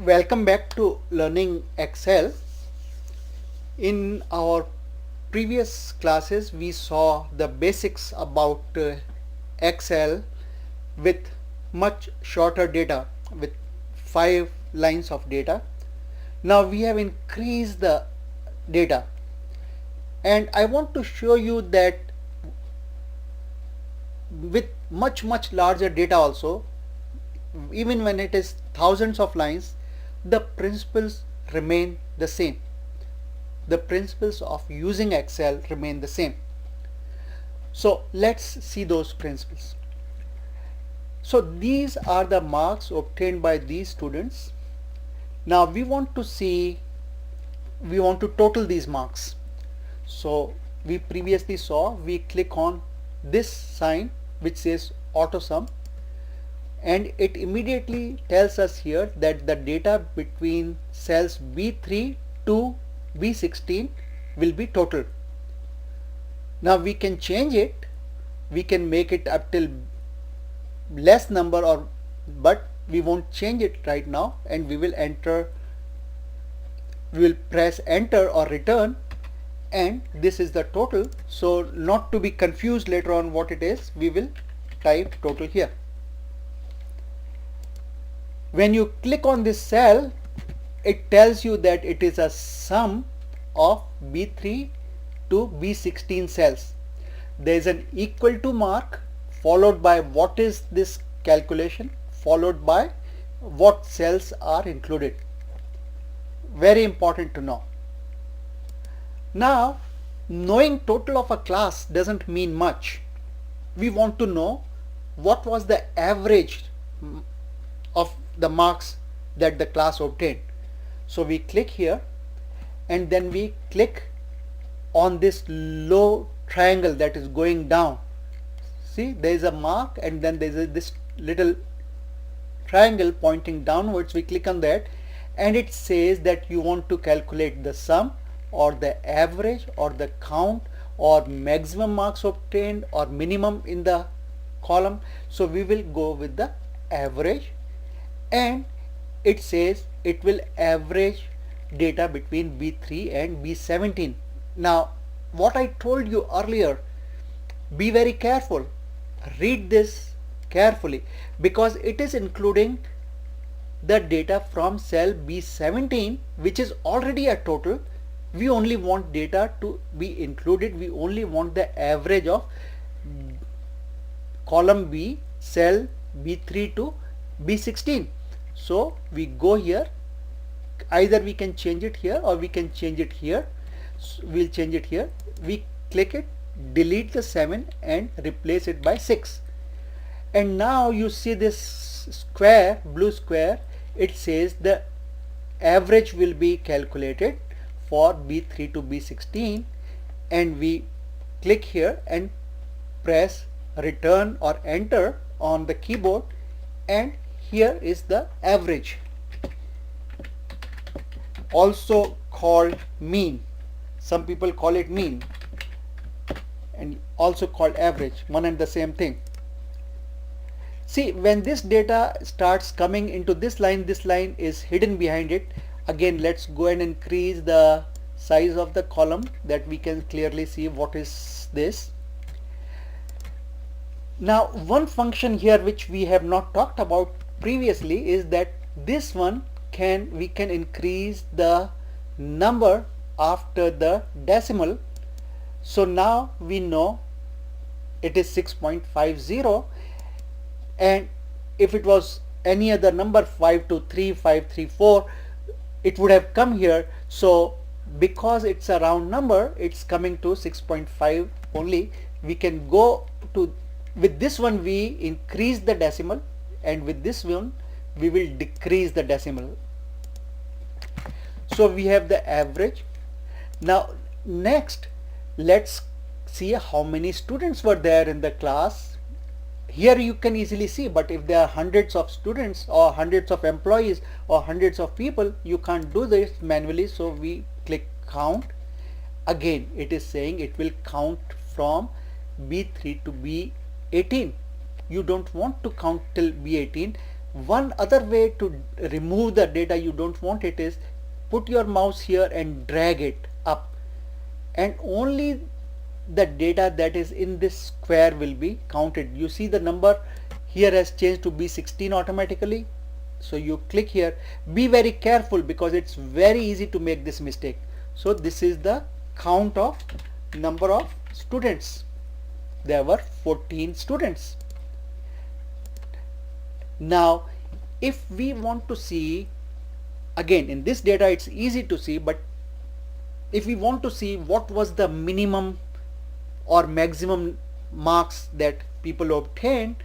Welcome back to Learning Excel. In our previous classes, we saw the basics about Excel with much shorter data, with 5 lines of data. Now we have increased the data, and I want to show you that with much larger data also, even when it is thousands of lines, the principles remain the same. The principles of using Excel remain the same. So let's see those principles. So these are the marks obtained by these students. Now we want to total these marks. So we previously saw, we click on this sign which says auto sum, and it immediately tells us here that the data between cells B3 to B16 will be total. Now we can change it, we can make it up till less number, but we won't change it right now, and we will press enter or return, and this is the total. So not to be confused later on what it is, we will type total here. When you click on this cell, it tells you that it is a sum of B3 to B16 cells. There is an equal to mark followed by what is this calculation, followed by what cells are included. Very important to know. Now, knowing total of a class doesn't mean much. We want to know what was the average of the marks that the class obtained. So we click here, and then we click on this low triangle that is going down. See, there is a mark, and then there is this little triangle pointing downwards. We click on that, and it says that you want to calculate the sum or the average or the count or maximum marks obtained or minimum in the column. So we will go with the average, and it says it will average data between B3 and B17. Now what I told you earlier, be very careful, read this carefully, because it is including the data from cell B17, which is already a total. We only want data to be included, we only want the average of column B, cell B3 to B16. So we go here, either we can change it here or we can change it here. So we'll change it here. We click it, delete the 7 and replace it by 6. And now you see this square, blue square, it says the average will be calculated for B3 to B16, and we click here and press return or enter on the keyboard, and here is the average, also called mean. Some people call it mean and also called average, one and the same thing. See, when this data starts coming into this line is hidden behind it. Again, let's go and increase the size of the column that we can clearly see what is this. Now one function here which we have not talked about previously is that this one we can increase the number after the decimal. So now we know it is 6.50, and if it was any other number, 523, 534, it would have come here. So because it's a round number, it's coming to 6.5 only. We can go to, with this one we increase the decimal, and with this one we will decrease the decimal. So we have the average. Now next, let's see how many students were there in the class. Here you can easily see, but if there are hundreds of students or hundreds of employees or hundreds of people, you can't do this manually. So we click count. Again, it is saying it will count from B3 to B18. You don't want to count till B18. One other way to remove the data you don't want it is put your mouse here and drag it up, and only the data that is in this square will be counted. You see the number here has changed to B16 automatically. So you click here. Be very careful because it's very easy to make this mistake. So this is the count of number of students. There were 14 students. Now if we want to see, again in this data it's easy to see, but if we want to see what was the minimum or maximum marks that people obtained,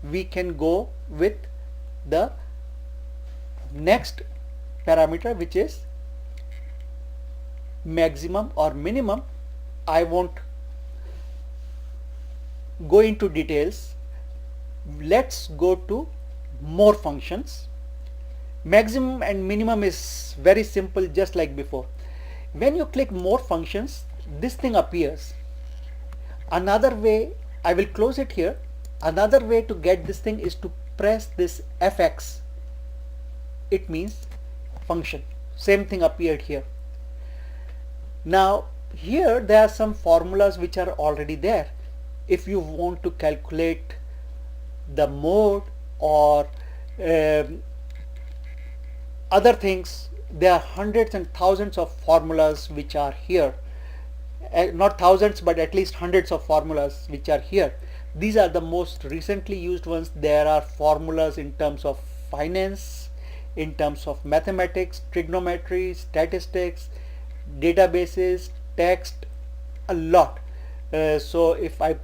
we can go with the next parameter, which is maximum or minimum. I won't go into details. Let's go to more functions. Maximum and minimum is very simple, just like before. When you click more functions, this thing appears. Another way, I will close it here. Another way to get this thing is to press this fx. It means function. Same thing appeared here. Now here there are some formulas which are already there. If you want to calculate the mode or other things, there are hundreds and thousands of formulas which are here. Not thousands, but at least hundreds of formulas which are here. These are the most recently used ones. There are formulas in terms of finance, in terms of mathematics, trigonometry, statistics, databases, text, a lot. So if I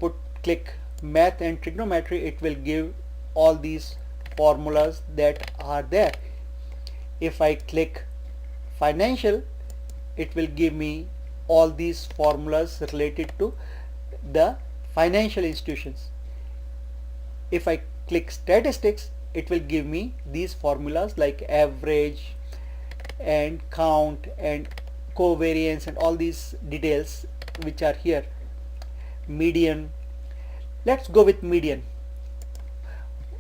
click math and trigonometry, it will give all these formulas that are there. If I click financial, it will give me all these formulas related to the financial institutions. If I click statistics, it will give me these formulas like average and count and covariance and all these details which are here. Median. Let's go with median.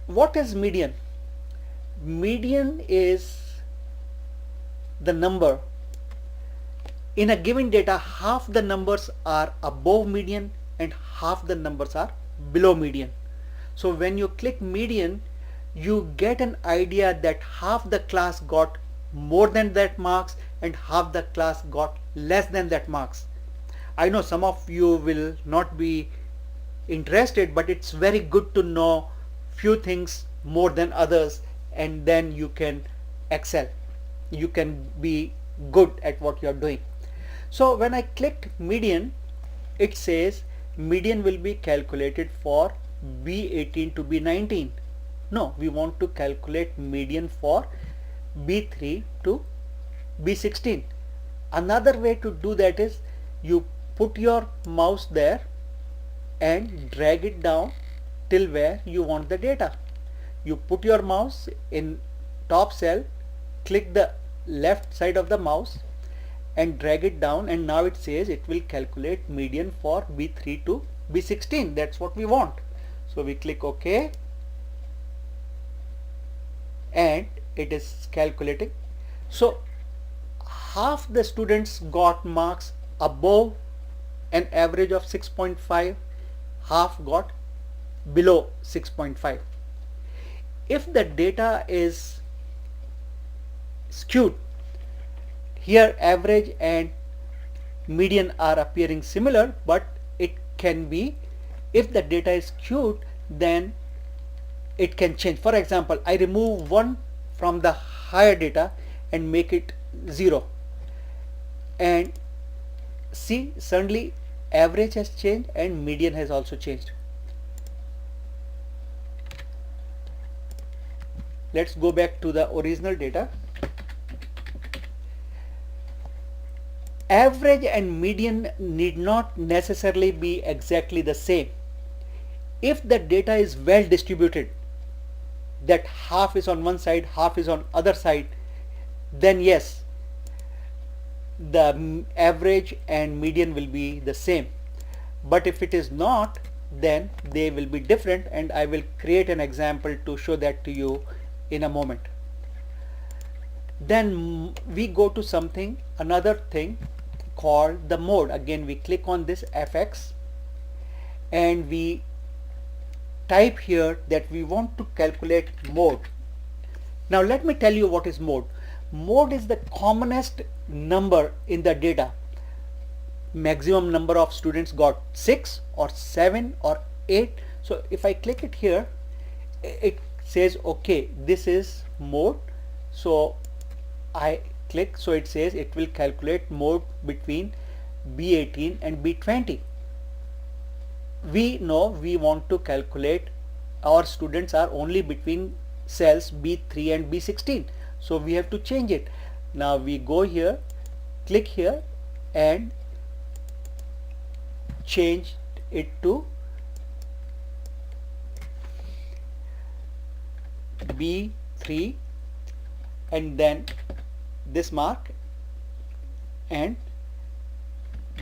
What is median? Median is the number. In a given data, half the numbers are above median and half the numbers are below median. So when you click median, you get an idea that half the class got more than that marks and half the class got less than that marks. I know some of you will not be interested, but it's very good to know few things more than others, and then you can excel. You can be good at what you are doing. So when I clicked median, it says median will be calculated for B18 to B19. No, we want to calculate median for B3 to B16. Another way to do that is you put your mouse there and drag it down till where you want the data. You put your mouse in top cell, click the left side of the mouse and drag it down, and now it says it will calculate median for B3 to B16. That's what we want. So we click OK and it is calculating. So half the students got marks above an average of 6.5, half got below 6.5. If the data is skewed, here average and median are appearing similar, but it can be, if the data is skewed, then it can change. For example, I remove 1 from the higher data and make it 0, and see, suddenly average has changed and median has also changed. Let's go back to the original data. Average and median need not necessarily be exactly the same. If the data is well distributed, that half is on one side, half is on other side, then yes, the average and median will be the same. But if it is not, then they will be different, and I will create an example to show that to you in a moment. Then we go to another thing called the mode. Again, we click on this fx and we type here that we want to calculate mode. Now let me tell you what is mode. Mode is the commonest number in the data. Maximum number of students got 6 or 7 or 8. So if I click it here, it says okay, this is mode. So I click, so it says it will calculate mode between B18 and B20. We know we want to calculate, our students are only between cells B3 and B16, so we have to change it. Now we go here, click here and change it to B3 and then this mark and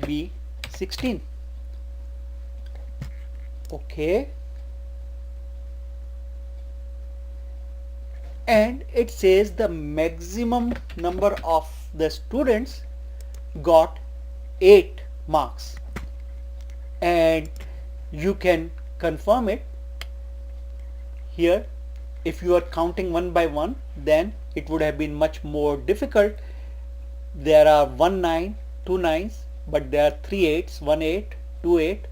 B16. Okay, and it says the maximum number of the students got 8 marks, and you can confirm it here. If you are counting one by one, then it would have been much more difficult. There are 1 9, 2 9s, but there are 3 8s, 1 8, 2 8,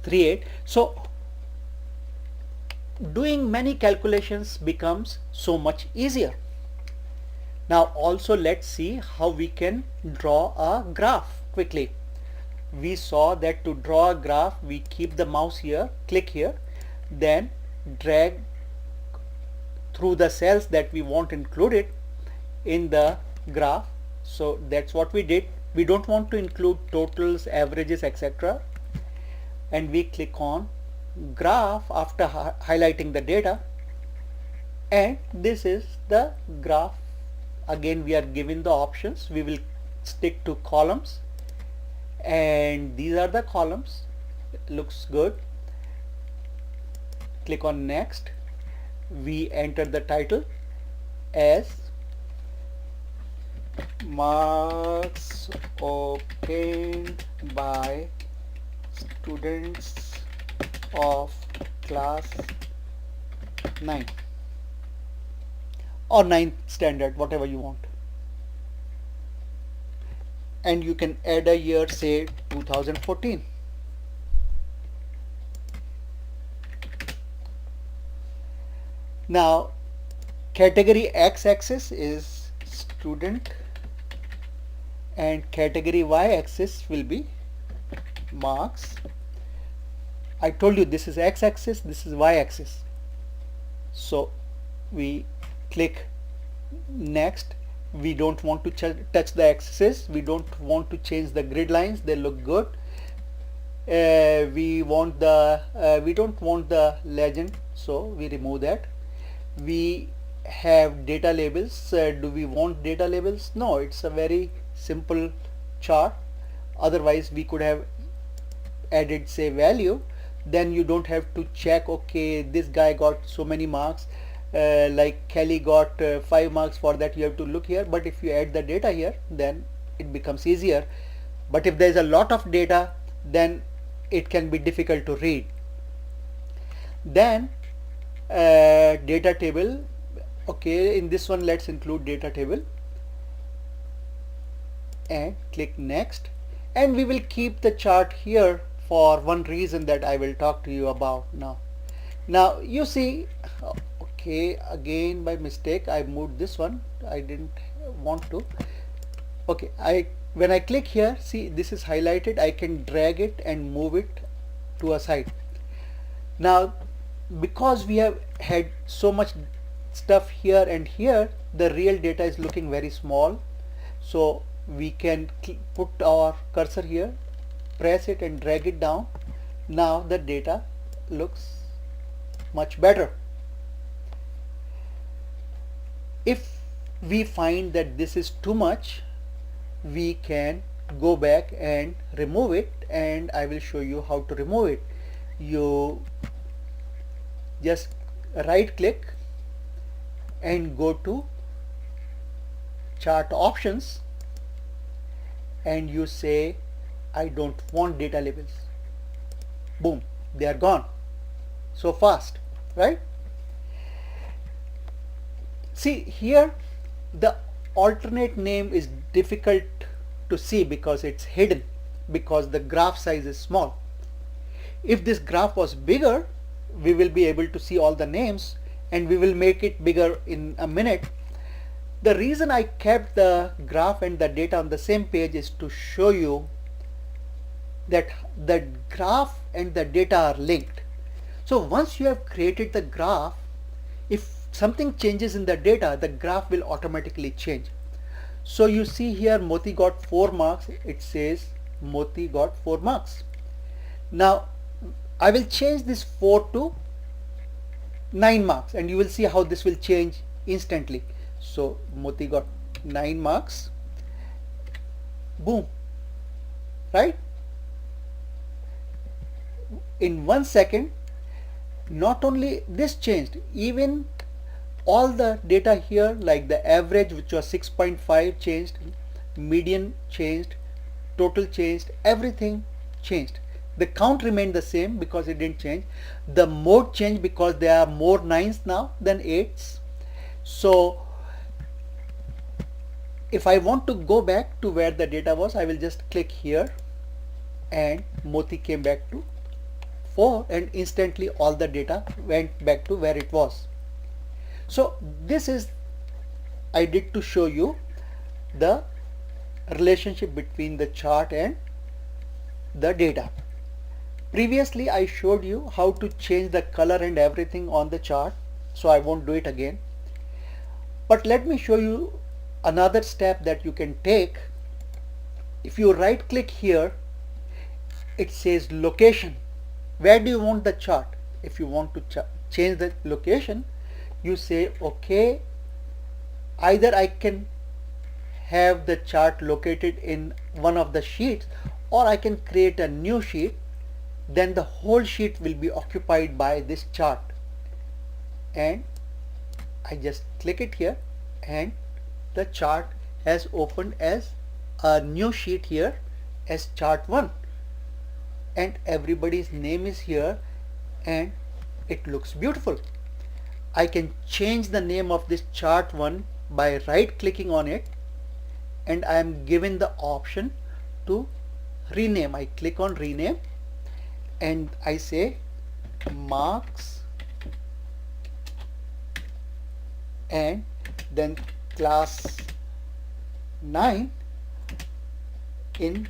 3 8. So doing many calculations becomes so much easier. Now also let's see how we can draw a graph quickly. We saw that to draw a graph, we keep the mouse here, click here, then drag through the cells that we want included in the graph. So that's what we did. We don't want to include totals, averages, etc. And we click on graph after highlighting the data, and this is the graph. Again, we are given the options. We will stick to columns, and these are the columns. It looks good. Click on next. We enter the title as marks obtained by students of class 9 or 9th standard, whatever you want, and you can add a year, say 2014. Now category x-axis is student and category y-axis will be marks. I told you this is x-axis, this is y-axis. So we click next. We don't want to touch the axes. We don't want to change the grid lines. They look good. We don't want the legend, so we remove that. We have data labels. Do we want data labels? No, it's a very simple chart. Otherwise we could have added, say, value. Then you don't have to check, okay, this guy got so many marks, like Kelly got 5 marks. For that you have to look here. But if you add the data here, then it becomes easier. But if there is a lot of data, then it can be difficult to read. Then data table. Okay, in this one let's include data table and click next, and we will keep the chart here for one reason that I will talk to you about now. Now you see, okay, again by mistake I moved this one. I didn't want to. Okay, when I click here, see this is highlighted. I can drag it and move it to a side. Now because we have had so much stuff here and here, the real data is looking very small. So we can put our cursor here, press it and drag it down. Now the data looks much better. If we find that this is too much, we can go back and remove it, and I will show you how to remove it. You just right click and go to chart options and you say I don't want data labels. Boom, they are gone. So fast, right? See here, the alternate name is difficult to see because it's hidden, because the graph size is small. If this graph was bigger, we will be able to see all the names, and we will make it bigger in a minute. The reason I kept the graph and the data on the same page is to show you that the graph and the data are linked. So once you have created the graph, if something changes in the data, the graph will automatically change. So you see here Moti got 4 marks. It says Moti got 4 marks. Now I will change this 4 to 9 marks and you will see how this will change instantly. So Moti got 9 marks. Boom. Right? In 1 second, not only this changed, even all the data here, like the average, which was 6.5, changed, median changed, total changed, everything changed. The count remained the same because it didn't change. The mode changed because there are more 9s now than 8s. So if I want to go back to where the data was, I will just click here and Moti came back to 4 and instantly all the data went back to where it was. So this is I did to show you the relationship between the chart and the data. Previously I showed you how to change the color and everything on the chart, so I won't do it again. But let me show you another step that you can take. If you right click here, it says location. Where do you want the chart? If you want to change the location, you say okay, either I can have the chart located in one of the sheets, or I can create a new sheet, then the whole sheet will be occupied by this chart. And I just click it here and the chart has opened as a new sheet here as chart 1, and everybody's name is here and it looks beautiful. I can change the name of this chart 1 by right clicking on it, and I am given the option to rename. I click on rename and I say marks and then class 9 in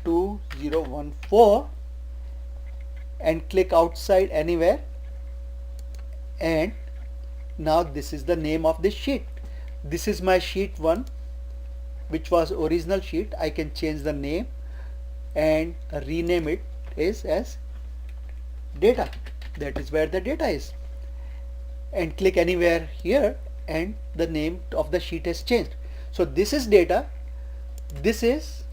2014 and click outside anywhere, and now this is the name of this sheet. This is my sheet 1, which was original sheet. I can change the name and rename it as data. That is where the data is, and click anywhere here and the name of the sheet has changed. So this is data, this is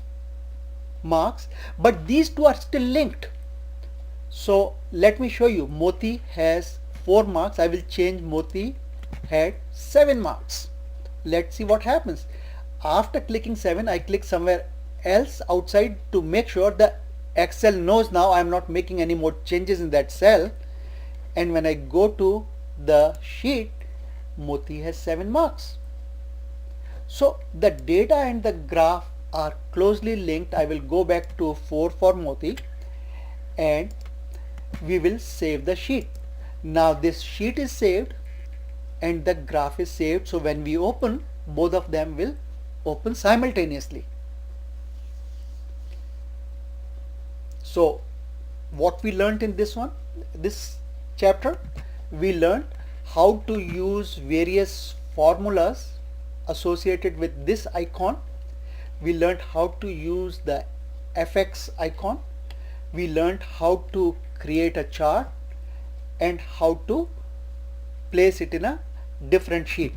marks, but these two are still linked. So let me show you. Moti has 4 marks. I will change Moti had 7 marks. Let's see what happens. After clicking 7, I click somewhere else outside to make sure the Excel knows now I am not making any more changes in that cell, and when I go to the sheet, Moti has 7 marks. So the data and the graph are closely linked. I will go back to 4 for Moti and we will save the sheet. Now this sheet is saved and the graph is saved, so when we open, both of them will open simultaneously. So what we learned in this chapter, we learned how to use various formulas associated with this icon. We learned how to use the FX icon. We learned how to create a chart and how to place it in a different sheet.